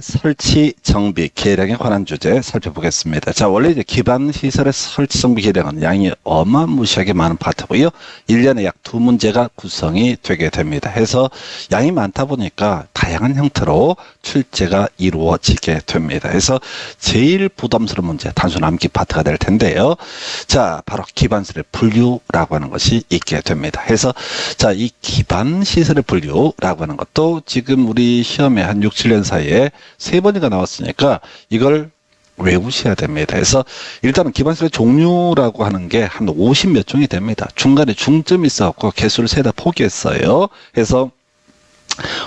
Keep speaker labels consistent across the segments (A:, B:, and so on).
A: 설치, 정비, 계량에 관한 주제 살펴보겠습니다. 자, 원래 이제 기반 시설의 설치, 정비, 계량은 양이 어마무시하게 많은 파트고요. 1년에 약 2문제가 구성이 되게 됩니다. 해서 양이 많다 보니까 다양한 형태로 출제가 이루어지게 됩니다. 해서 제일 부담스러운 문제, 단순 암기 파트가 될 텐데요. 자, 바로 기반 시설의 분류라고 하는 것이 있게 됩니다. 해서 자, 이 기반 시설의 분류라고 하는 것도 지금 우리 시험에 한 6, 7년 사이에 3번이가 나왔으니까 이걸 외우셔야 됩니다. 그래서 일단은 기반시설의 종류라고 하는 게 한 50 몇 종이 됩니다. 중간에 중점이 있어갖고 개수를 세다 포기했어요. 그래서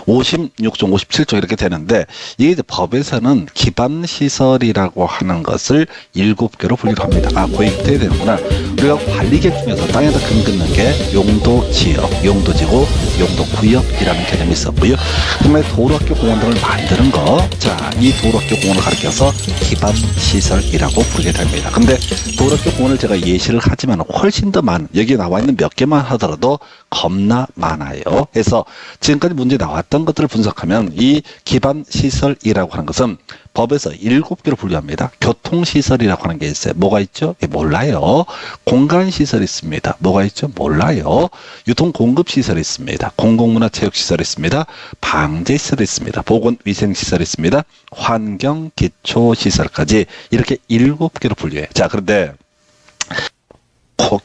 A: 56종, 57종 이렇게 되는데 이게 이제 법에서는 기반시설이라고 하는 것을 7개로 분류를 합니다. 아, 고익돼야 되는구나. 우리가 관리계획 중에서 땅에다 금 긋는 게 용도지역, 용도지구, 용도구역이라는 개념이 있었고요. 그 다음에 도로학교 공원 등을 만드는 거, 자, 이 도로학교 공원을 가리켜서 기반시설이라고 부르게 됩니다. 근데 도로학교 공원을 제가 예시를 하지만 훨씬 더 많은, 여기 나와 있는 몇 개만 하더라도 겁나 많아요. 그래서 지금까지 문제 나왔던 것들을 분석하면 이 기반시설이라고 하는 것은 법에서 7개로 분류합니다. 교통시설이라고 하는 게 있어요. 뭐가 있죠? 몰라요. 공간시설이 있습니다. 뭐가 있죠? 몰라요. 유통공급시설이 있습니다. 공공문화체육시설이 있습니다. 방제시설이 있습니다. 보건위생시설이 있습니다. 환경기초시설까지 이렇게 7개로 분류해요. 자, 그런데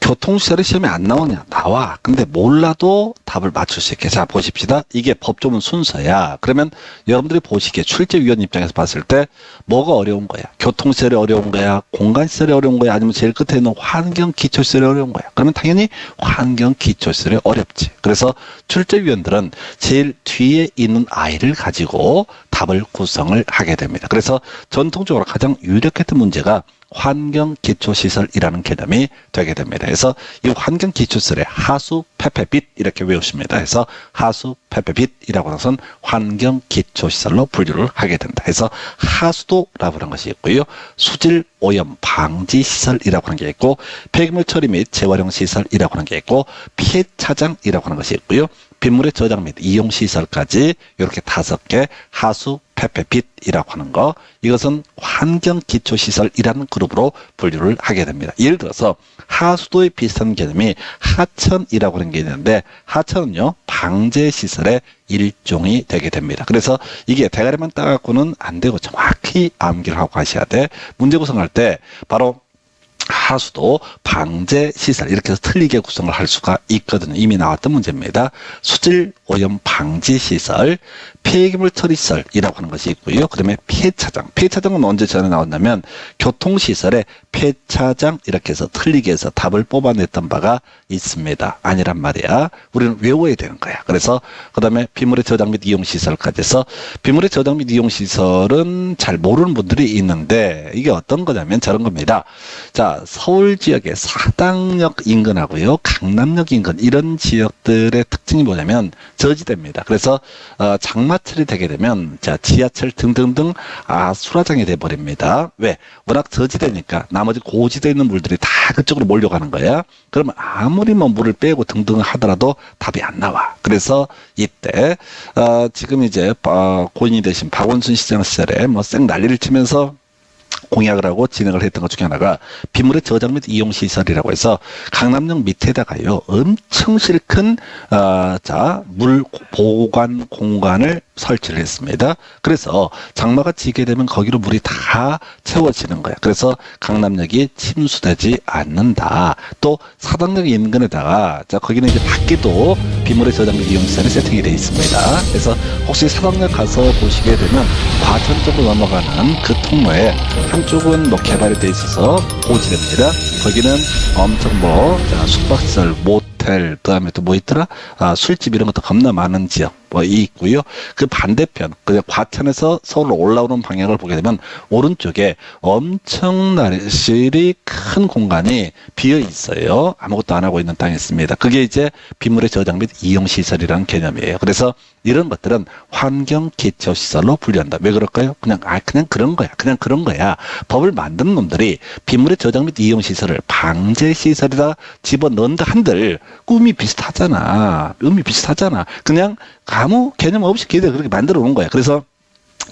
A: 교통시설이 시험에 안 나오냐? 나와. 근데 몰라도 답을 맞출 수 있게. 자, 보십시다. 이게 법조문 순서야. 그러면 여러분들이 보시기에 출제위원 입장에서 봤을 때 뭐가 어려운 거야? 교통시설이 어려운 거야? 공간시설이 어려운 거야? 아니면 제일 끝에 있는 환경기초시설이 어려운 거야? 그러면 당연히 환경기초시설이 어렵지. 그래서 출제위원들은 제일 뒤에 있는 아이를 가지고 답을 구성을 하게 됩니다. 그래서 전통적으로 가장 유력했던 문제가 환경기초시설이라는 개념이 되게 됩니다. 그래서 이 환경기초시설의 하수, 페페, 빛 이렇게 외우십니다. 그래서 하수, 페페, 빛이라고 해서는 환경기초시설로 분류를 하게 된다. 그래서 하수도라고 하는 것이 있고요. 수질, 오염, 방지시설이라고 하는 게 있고 폐기물 처리 및 재활용시설이라고 하는 게 있고 피해 차장이라고 하는 것이 있고요. 빗물의 저장 및 이용시설까지 이렇게 5개 하수, 페페, 빛이라고 하는 거, 이것은 환경기초시설이라는 그룹으로 분류를 하게 됩니다. 예를 들어서 하수도에 비슷한 개념이 하천이라고 하는 게 있는데 하천은요 방제시설의 일종이 되게 됩니다. 그래서 이게 대가리만 따갖고는 안 되고 정확히 암기를 하고 가셔야 돼. 문제 구성할 때 바로 하수도, 방제시설 이렇게 해서 틀리게 구성을 할 수가 있거든요. 이미 나왔던 문제입니다. 수질, 오염, 방지시설, 폐기물 처리시설이라고 하는 것이 있고요. 그 다음에 폐차장. 폐차장은 언제 전에 나왔냐면 교통시설에 폐차장 이렇게 해서 틀리게 해서 답을 뽑아냈던 바가 있습니다. 아니란 말이야. 우리는 외워야 되는 거야. 그래서 그 다음에 빗물의 저장 및 이용시설까지 해서 빗물의 저장 및 이용시설은 잘 모르는 분들이 있는데 이게 어떤 거냐면 저런 겁니다. 자, 서울 지역의 사당역 인근하고요, 강남역 인근 이런 지역들의 특징이 뭐냐면 저지대입니다. 그래서 장마철이 되게 되면 자 지하철 등등등 수라장이 돼 버립니다. 왜? 워낙 저지대니까 나머지 고지대에 있는 물들이 다 그쪽으로 몰려가는 거야. 그러면 아무리 뭐 물을 빼고 등등 하더라도 답이 안 나와. 그래서 이때 지금 이제 고인이 되신 박원순 시장 시절에 뭐 쌩 난리를 치면서 공약을 하고 진행을 했던 것 중에 하나가 빗물의 저장 및 이용시설이라고 해서 강남역 밑에다가요 엄청 실큰 물 보관 공간을 설치를 했습니다. 그래서 장마가 지게 되면 거기로 물이 다 채워지는 거야. 그래서 강남역이 침수되지 않는다. 또 사당역 인근에다가 거기는 이제 밖에도 빗물의 저장 및 이용시설이 세팅이 되어 있습니다. 그래서 혹시 사당역 가서 보시게 되면 과천 쪽으로 넘어가는 그 통로에 한쪽은 뭐 개발이 돼 있어서 고지대입니다. 거기는 엄청 숙박시설, 모텔, 그 다음에 또 뭐 있더라? 술집 이런 것도 겁나 많은 지역. 있고요. 그 반대편, 과천에서 서울로 올라오는 방향을 보게 되면 오른쪽에 엄청나게 큰 공간이 비어 있어요. 아무것도 안 하고 있는 땅이 있습니다. 그게 이제 빗물의 저장 및 이용시설이라는 개념이에요. 그래서 이런 것들은 환경기초시설로 분류한다. 왜 그럴까요? 그냥 그런 거야. 그냥 그런 거야. 법을 만드는 놈들이 빗물의 저장 및 이용시설을 방제시설에다 집어넣는다 한들 의미 비슷하잖아. 그냥 아무 개념 없이 걔들 그렇게 만들어 놓은 거야. 그래서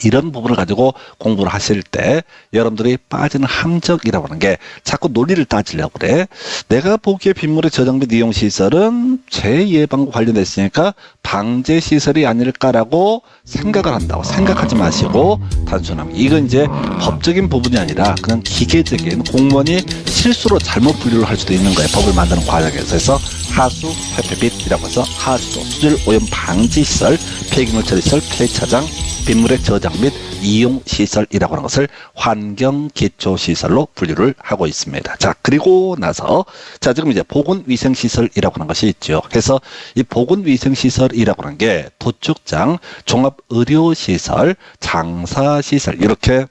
A: 이런 부분을 가지고 공부를 하실 때 여러분들이 빠지는 함정이라고 하는 게 자꾸 논리를 따지려고 그래. 내가 보기에 빗물의 저장 및 이용 시설은 재예방과 관련됐으니까 방제 시설이 아닐까라고 생각을 한다고 생각하지 마시고 단순하게 이건 이제 법적인 부분이 아니라 그냥 기계적인 공무원이 실수로 잘못 분류를 할 수도 있는 거예요. 법을 만드는 과정에서. 그래서 하수 폐폐빗이라고 해서 하수도 수질 오염 방지 시설, 폐기물 처리 시설, 폐차장, 빗물의 저장 및 이용 시설이라고 하는 것을 환경 기초 시설로 분류를 하고 있습니다. 자, 그리고 나서 자, 지금 이제 보건 위생 시설이라고 하는 것이 있죠. 그래서 이 보건 위생 시설이라고 하는 게 도축장, 종합 의료 시설, 장사 시설 이렇게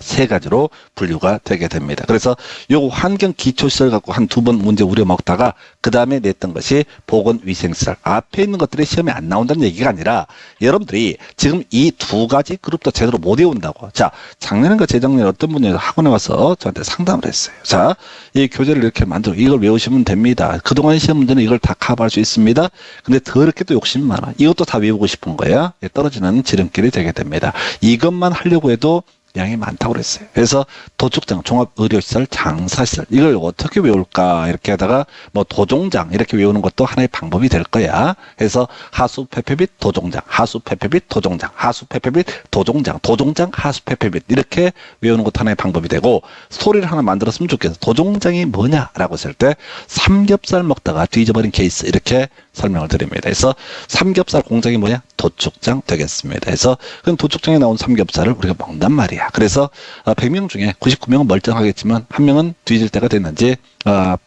A: 세 가지로 분류가 되게 됩니다. 그래서 요 환경 기초시설 갖고 한 두 번 문제 우려먹다가 그 다음에 냈던 것이 보건위생시설. 앞에 있는 것들이 시험에 안 나온다는 얘기가 아니라 여러분들이 지금 이 두 가지 그룹도 제대로 못 외운다고. 자, 작년인가 재작년에 어떤 분이 학원에 와서 저한테 상담을 했어요. 자, 이 교재를 이렇게 만들어 이걸 외우시면 됩니다. 그동안 시험 문제는 이걸 다 커버할 수 있습니다. 근데 더럽게 또 욕심이 많아. 이것도 다 외우고 싶은 거야. 떨어지는 지름길이 되게 됩니다. 이것만 하려고 해도 양이 많다고 그랬어요. 그래서 도축장, 종합의료시설, 장사시설 이걸 어떻게 외울까 이렇게 하다가 뭐 도종장 이렇게 외우는 것도 하나의 방법이 될 거야. 그래서 하수 폐폐빗 도종장, 하수 폐폐빗 도종장, 하수 폐폐빗 도종장, 도종장 하수 폐폐빗 이렇게 외우는 것도 하나의 방법이 되고 스토리를 하나 만들었으면 좋겠어. 도종장이 뭐냐라고 했을 때 삼겹살 먹다가 뒤져버린 케이스 이렇게 설명을 드립니다. 그래서 삼겹살 공장이 뭐냐? 도축장 되겠습니다. 그래서 그 도축장에 나온 삼겹살을 우리가 먹는단 말이야. 그래서 100명 중에 99명은 멀쩡하겠지만 한 명은 뒤질 때가 됐는지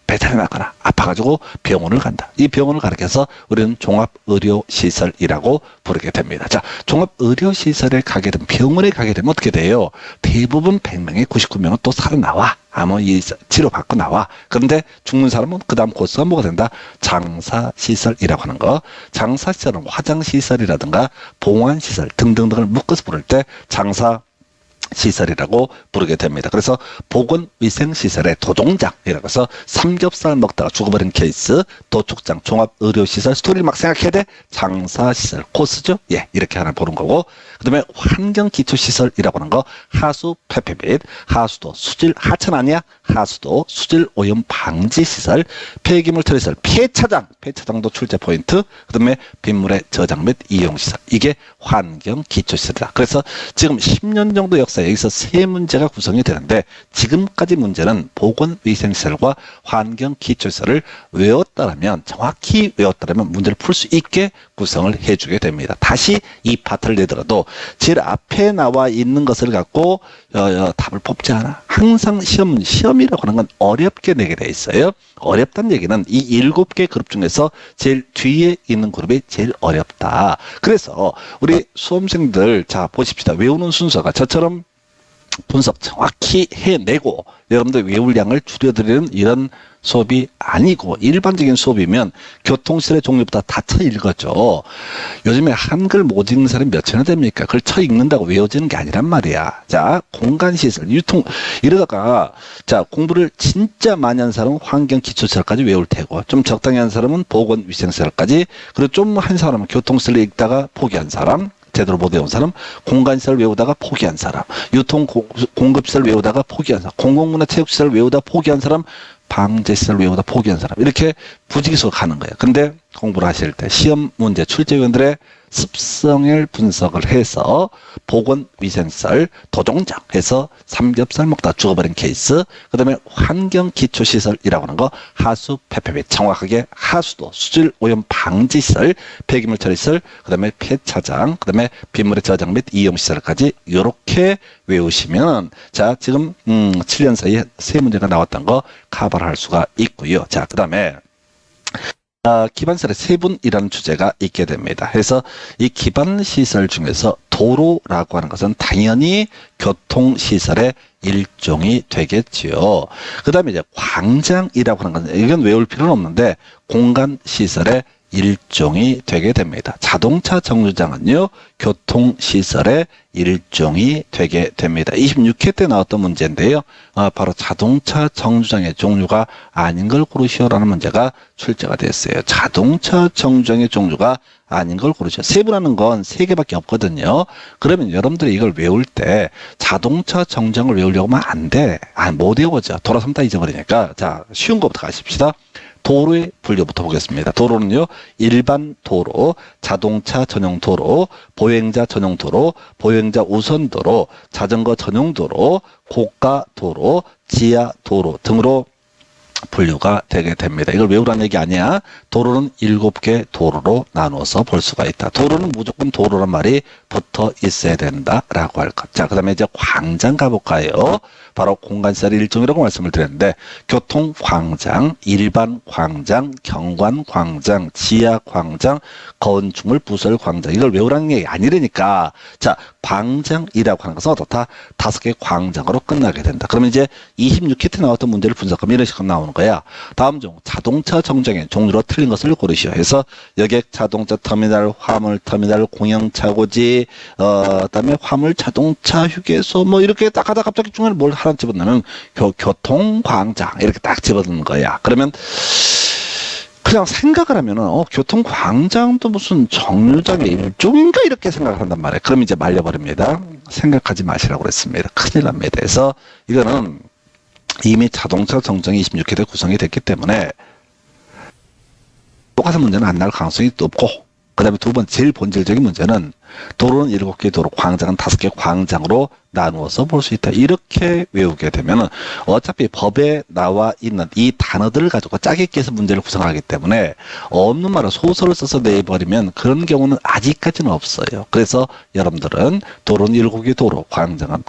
A: 배탈이 나거나 아파가지고 병원을 간다. 이 병원을 가리켜서 우리는 종합의료시설이라고 부르게 됩니다. 자, 종합의료시설에 가게 되면 병원에 가게 되면 어떻게 돼요? 대부분 100명에 99명은 또 살아나와. 이 치료받고 나와. 그런데 죽는 사람은 그 다음 코스가 뭐가 된다? 장사시설이라고 하는 거. 장사시설은 화장시설이라든가 봉안시설 등등등을 묶어서 부를 때 장사 시설이라고 부르게 됩니다. 그래서 보건위생시설의 도종장이라고 해서 삼겹살 먹다가 죽어버린 케이스, 도축장, 종합의료시설, 스토리를 막 생각해야 돼. 장사시설, 코스죠? 예, 이렇게 하나 보는 거고. 그 다음에 환경기초시설이라고 하는 거, 하수 폐폐빗, 하수도, 수질, 하천 아니야? 하수도, 수질 오염 방지시설, 폐기물 처리시설, 폐차장, 폐차장도 출제 포인트, 그 다음에 빗물의 저장 및 이용시설. 이게 환경기초시설이다. 그래서 지금 10년 정도 역사 여기서 세 문제가 구성이 되는데 지금까지 문제는 보건위생시설과 환경기초시설을 외웠다면 정확히 외웠다면 문제를 풀 수 있게 구성을 해주게 됩니다. 다시 이 파트를 내더라도 제일 앞에 나와 있는 것을 갖고 답을 뽑지 않아. 항상 시험이라고 하는 건 어렵게 내게 돼 있어요. 어렵다는 얘기는 이 7개 그룹 중에서 제일 뒤에 있는 그룹이 제일 어렵다. 그래서 우리 수험생들 자 보십시다. 외우는 순서가 저처럼 분석 정확히 해내고 여러분들 외울 양을 줄여드리는 이런 수업이 아니고 일반적인 수업이면 교통시설의 종류보다 다 쳐 읽었죠. 요즘에 한글 못 읽는 사람이 몇이나 됩니까? 그걸 쳐 읽는다고 외워지는 게 아니란 말이야. 자, 공간시설, 유통 이러다가 자 공부를 진짜 많이 한 사람은 환경기초시설까지 외울 테고 좀 적당히 한 사람은 보건위생시설까지 그리고 좀 한 사람은 교통시설 읽다가 포기한 사람 제대로 못 외운 사람, 공간시설 외우다가 포기한 사람, 공급시설 외우다가 포기한 사람, 공공문화체육시설 외우다 포기한 사람, 방제시설 외우다 포기한 사람 이렇게 부지기수 가는 거예요. 근데 공부를 하실 때 시험 문제 출제위원들의 습성을 분석을 해서 보건위생시설, 도종장 해서 삼겹살 먹다 죽어버린 케이스, 그 다음에 환경기초시설이라고 하는 거 하수 폐폐빗 정확하게 하수도, 수질 오염 방지시설, 폐기물 처리시설, 그 다음에 폐차장, 그 다음에 빗물의 저장 및 이용시설까지 이렇게 외우시면 자 지금 7년 사이에 세 문제가 나왔던 거 커버를 할 수가 있고요. 자 그 다음에 기반시설의 세분이라는 주제가 있게 됩니다. 그래서 이 기반시설 중에서 도로라고 하는 것은 당연히 교통시설의 일종이 되겠지요. 그 다음에 이제 광장이라고 하는 것은 이건 외울 필요는 없는데 공간시설의 일종이 되게 됩니다. 자동차 정류장은요, 교통시설의 일종이 되게 됩니다. 26회 때 나왔던 문제인데요. 바로 자동차 정류장의 종류가 아닌 걸 고르시오라는 문제가 출제가 됐어요. 자동차 정류장의 종류가 아닌 걸 고르시오. 세부라는 건 3개밖에 없거든요. 그러면 여러분들이 이걸 외울 때 자동차 정류장을 외우려고 하면 안 돼. 못 외워져. 돌아서면 다 잊어버리니까. 자, 쉬운 것부터 가십시다. 도로의 분류부터 보겠습니다. 도로는요, 일반 도로, 자동차 전용 도로, 보행자 전용 도로, 보행자 우선 도로, 자전거 전용 도로, 고가 도로, 지하 도로 등으로 분류가 되게 됩니다. 이걸 외우라는 얘기 아니야. 도로는 7개 도로로 나눠서 볼 수가 있다. 도로는 무조건 도로란 말이 붙어 있어야 된다라고 할 것. 자, 그 다음에 이제 광장 가볼까요? 바로 공간시설의 일종이라고 말씀을 드렸는데, 교통광장, 일반 광장, 경관광장, 지하광장, 건축물 부설 광장. 이걸 외우라는 게 아니라니까. 자, 광장이라고 하는 것은 어떻다? 5개 광장으로 끝나게 된다. 그러면 이제 26회 때 나왔던 문제를 분석하면 이런 식으로 나오는 거야. 다음 중 자동차 정류장의 종류로 틀린 것을 고르시오. 해서 여객 자동차 터미널, 화물 터미널, 공영차고지, 그다음에 화물 자동차 휴게소 뭐 이렇게 딱 하다 갑자기 중간에 뭘 하나 집어넣으면 교통광장 이렇게 딱 집어넣는 거야. 그러면 그냥 생각을 하면은 교통광장도 무슨 정류장의 일종인가 이렇게 생각을 한단 말이에요. 그럼 이제 말려버립니다. 생각하지 마시라고 그랬습니다. 큰일 납니다. 그래서 이거는 이미 자동차 정정이 26회 때 구성이 됐기 때문에 똑같은 문제는 안 나올 가능성이 높고, 그 다음에 두 번째 제일 본질적인 문제는 도로는 7개 도로, 광장은 5개 광장으로 나누어서 볼 수 있다. 이렇게 외우게 되면 어차피 법에 나와 있는 이 단어들을 가지고 짜깁기 해서 문제를 구성하기 때문에 없는 말을 소설을 써서 내버리면 그런 경우는 아직까지는 없어요. 그래서 여러분들은 도로는 7개 도로, 광장은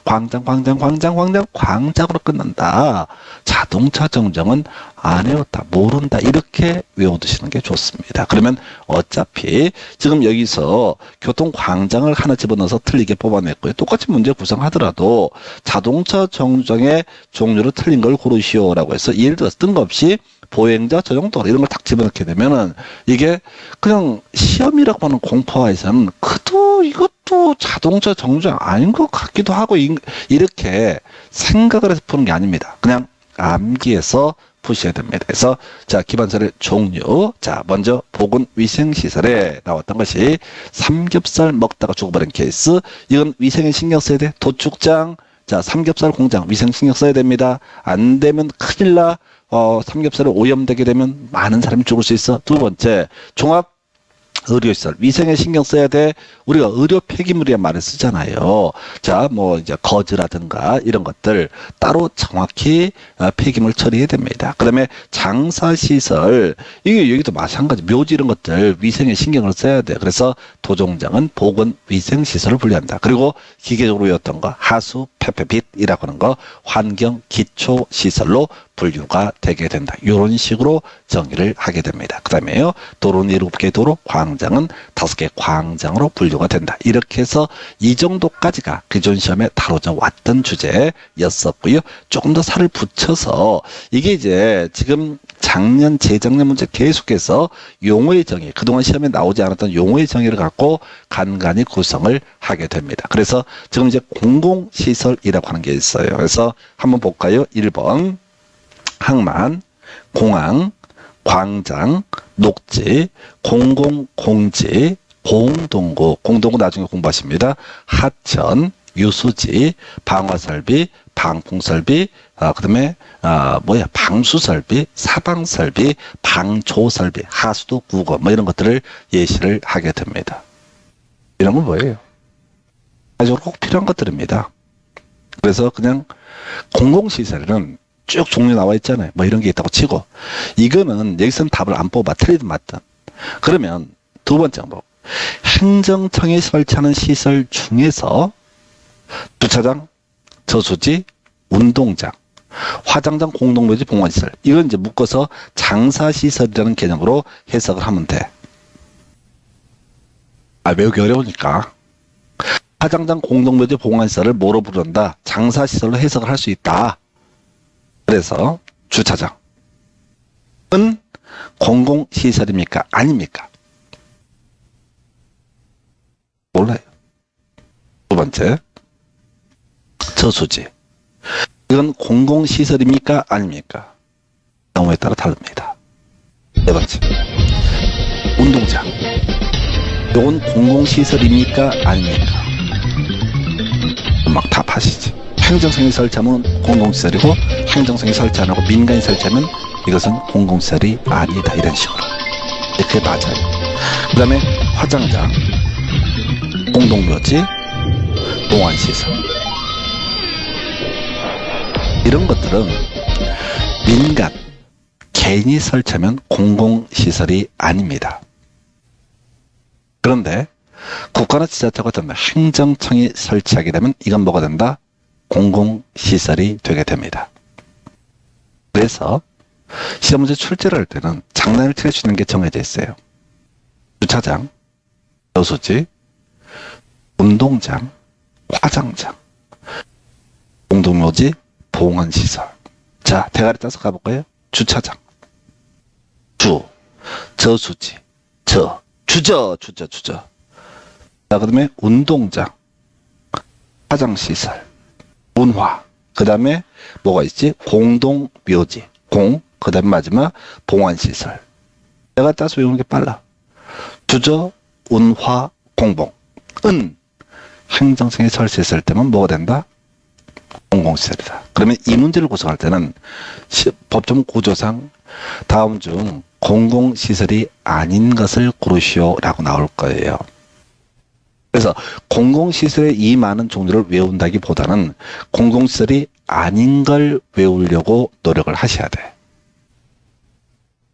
A: 광장으로 끝난다. 자동차 정정은 안 외웠다, 모른다, 이렇게 외워두시는 게 좋습니다. 그러면 어차피 지금 여기서 교통광장을 하나 집어넣어서 틀리게 뽑아냈고요. 똑같이 문제 구성하더라도 자동차 정류장의 종류로 틀린 걸 고르시오라고 해서 예를 들어서 뜬금없이 보행자 전용 도로 이런 걸 딱 집어넣게 되면은 이게 그냥 시험이라고 하는 공포화에서는 그도 이것도 자동차 정류장 아닌 것 같기도 하고 이렇게 생각을 해서 푸는 게 아닙니다. 그냥 암기해서 푸셔야 됩니다. 그래서 자, 기반설의 종류. 자, 먼저 보건위생시설에 나왔던 것이 삼겹살 먹다가 죽어버린 케이스. 이건 위생에 신경 써야 돼. 도축장, 자, 삼겹살 공장 위생 신경 써야 됩니다. 안 되면 큰일 나. 삼겹살이 오염되게 되면 많은 사람이 죽을 수 있어. 두 번째, 종합 의료시설, 위생에 신경 써야 돼. 우리가 의료 폐기물이란 말을 쓰잖아요. 자, 뭐 이제 거즈라든가 이런 것들 따로 정확히 폐기물 처리해야 됩니다. 그 다음에 장사시설, 이게 여기도 마찬가지, 묘지 이런 것들 위생에 신경을 써야 돼. 그래서 도종장은 보건위생시설을 분류한다. 그리고 기계적으로 외웠던 거 하수 페페빛이라고 하는 거 환경기초시설로 분류가 되게 된다. 이런 식으로 정의를 하게 됩니다. 그 다음에요, 도로는 7개 도로, 광장은 5개 광장으로 분류가 된다. 이렇게 해서 이 정도까지가 기존 시험에 다뤄져 왔던 주제였었고요. 조금 더 살을 붙여서 이게 이제 지금 작년, 재작년 문제 계속해서 용어의 정의, 그동안 시험에 나오지 않았던 용어의 정의를 갖고 간간히 구성을 하게 됩니다. 그래서 지금 이제 공공시설이라고 하는 게 있어요. 그래서 한번 볼까요? 1번 항만, 공항, 광장, 녹지, 공공공지, 공동구, 공동구 나중에 공부하십니다. 하천, 유수지, 방화설비, 방풍설비, 그 다음에 방수설비, 사방설비, 방조설비, 하수도, 국어 뭐 이런 것들을 예시를 하게 됩니다. 이런 건 뭐예요? 아주 꼭 필요한 것들입니다. 그래서 그냥 공공시설은 쭉 종류 나와 있잖아요. 뭐 이런 게 있다고 치고, 이거는 여기서는 답을 안 뽑아, 틀리든 맞든. 그러면 두 번째 항목, 행정청이 설치하는 시설 중에서 주차장, 저수지, 운동장, 화장장, 공동묘지, 봉화시설, 이건 이제 묶어서 장사시설이라는 개념으로 해석을 하면 돼. 외우기 어려우니까. 화장장, 공동묘지, 봉화시설을 뭐로 부른다? 장사시설로 해석을 할 수 있다. 그래서 주차장은 공공시설입니까? 아닙니까? 번째, 저수지. 이건 공공시설입니까? 아닙니까? 경우에 따라 다릅니다. 네 번째, 운동장. 이건 공공시설입니까? 아닙니까? 막 답하시지. 행정성이 설치하면 공공시설이고, 행정성이 설치 안 하고 민간이 설치하면 이것은 공공시설이 아니다. 이런 식으로. 그게 맞아요. 그 다음에 화장장, 공동묘지, 공원시설. 이런 것들은 민간, 개인이 설치하면 공공시설이 아닙니다. 그런데 국가나 지자체가 되면 행정청이 설치하게 되면 이건 뭐가 된다? 공공시설이 되게 됩니다. 그래서 시험문제 출제를 할 때는 장난을 칠 수 있는 게 정해져 있어요. 주차장, 저수지, 운동장, 화장장, 공동묘지, 봉헌시설. 자, 대가리 따서 가볼까요? 주차장, 저수지, 주저. 자, 그 다음에 운동장, 화장시설, 문화, 그 다음에 뭐가 있지? 공동묘지, 그 다음에 마지막 봉헌시설. 내가 따서 외우는 게 빨라. 주저, 운화, 공봉. 행정성이 설치했을 때만 뭐가 된다? 공공시설이다. 그러면 이 문제를 구성할 때는 법정 구조상 다음 중 공공시설이 아닌 것을 고르시오라고 나올 거예요. 그래서 공공시설의 이 많은 종류를 외운다기보다는 공공시설이 아닌 걸 외우려고 노력을 하셔야 돼.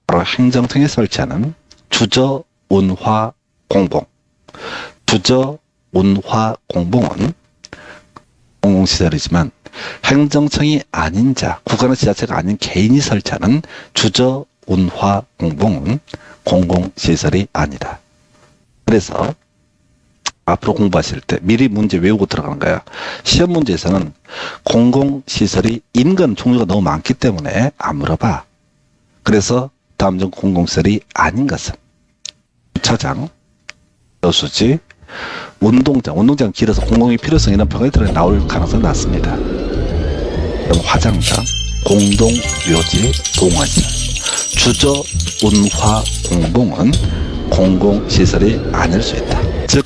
A: 바로 행정청이 설치하는 주저, 운화, 공봉. 주저, 운화, 공봉은 공공시설이지만 행정청이 아닌 자, 국가나 지자체가 아닌 개인이 설치하는 주저, 운화, 공봉은 공공시설이 아니다. 그래서 앞으로 공부하실 때 미리 문제 외우고 들어가는 거야. 시험 문제에서는 공공시설이 인근 종류가 너무 많기 때문에 안 물어봐. 그래서 다음 중 공공시설이 아닌 것은 주차장, 저수지, 운동장 길어서 공공의 필요성 이런 평가에 들어 나올 가능성이 낮습니다. 그럼 화장장, 공동묘지, 봉헌시설. 주저, 운화, 공봉은 공공시설이 아닐 수 있다. 즉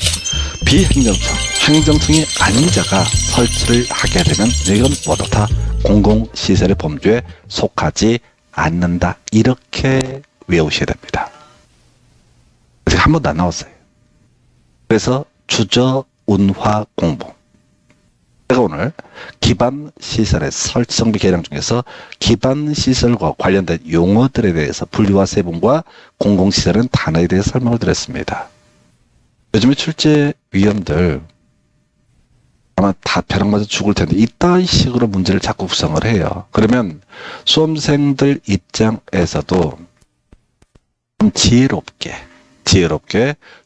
A: 비행정청, 행정청이 아닌 자가 설치를 하게 되면 이건 모두 다 공공시설의 범주에 속하지 않는다. 이렇게 외우셔야 됩니다. 아직 한 번도 안 나왔어요. 그래서 주저, 운화, 공봉. 제가 오늘 기반시설의 설치정비 계량 중에서 기반시설과 관련된 용어들에 대해서 분류와 세분과 공공시설은 단어에 대해 설명을 드렸습니다. 요즘에 출제위원들 아마 다 벼락 맞아 죽을 텐데 이따위 식으로 문제를 자꾸 구성을 해요. 그러면 수험생들 입장에서도 좀 지혜롭게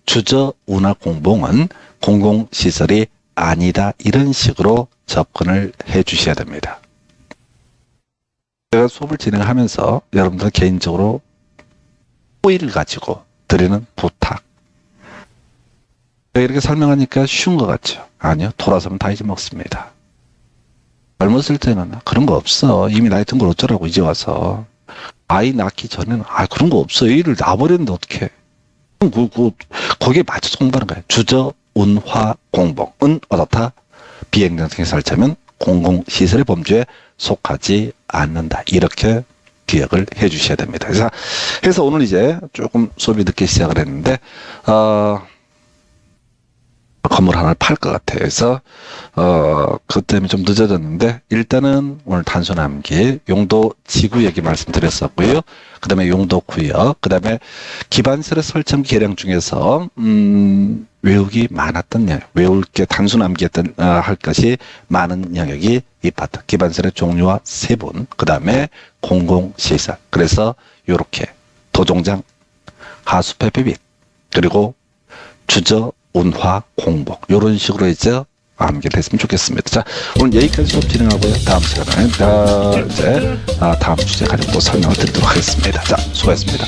A: 주저, 운화, 공봉은 공공시설이 아니다. 이런 식으로 접근을 해 주셔야 됩니다. 제가 수업을 진행하면서 여러분들 개인적으로 호의를 가지고 드리는 부탁. 제가 이렇게 설명하니까 쉬운 것 같죠? 아니요. 돌아서면 다 잊어먹습니다. 젊었을 때는 그런 거 없어. 이미 나이 든 걸 어쩌라고 이제 와서. 아이 낳기 전에는 그런 거 없어. 애를 낳아버렸는데 어떡해. 거기에 맞춰서 공부하는 거예요. 주저, 운화, 공봉은 어떻다? 비행정청이 설치하면 공공시설의 범주에 속하지 않는다. 이렇게 기억을 해 주셔야 됩니다. 그래서 오늘 이제 조금 수업이 늦게 시작을 했는데 건물 하나를 팔 것 같아요. 그래서 그것 때문에 좀 늦어졌는데 일단은 오늘 단순 암기, 용도 지구 얘기 말씀드렸었고요. 그 다음에 용도 구역, 그 다음에 기반시설의 설정 계량 중에서 외우기 많았던 영역, 외울 게 단순 암기했던 할 것이 많은 영역이 이 파트, 기반시설의 종류와 세분, 그 다음에 공공시설. 그래서 요렇게 도종장, 하수폐폐빛, 그리고 주저, 운화, 공복 이런 식으로 이제 암기를 했으면 좋겠습니다. 자, 오늘 여기까지 수업 진행하고요. 다음 시간에 이제 다음 주제 가지고 또 설명을 드리도록 하겠습니다. 자, 수고하셨습니다.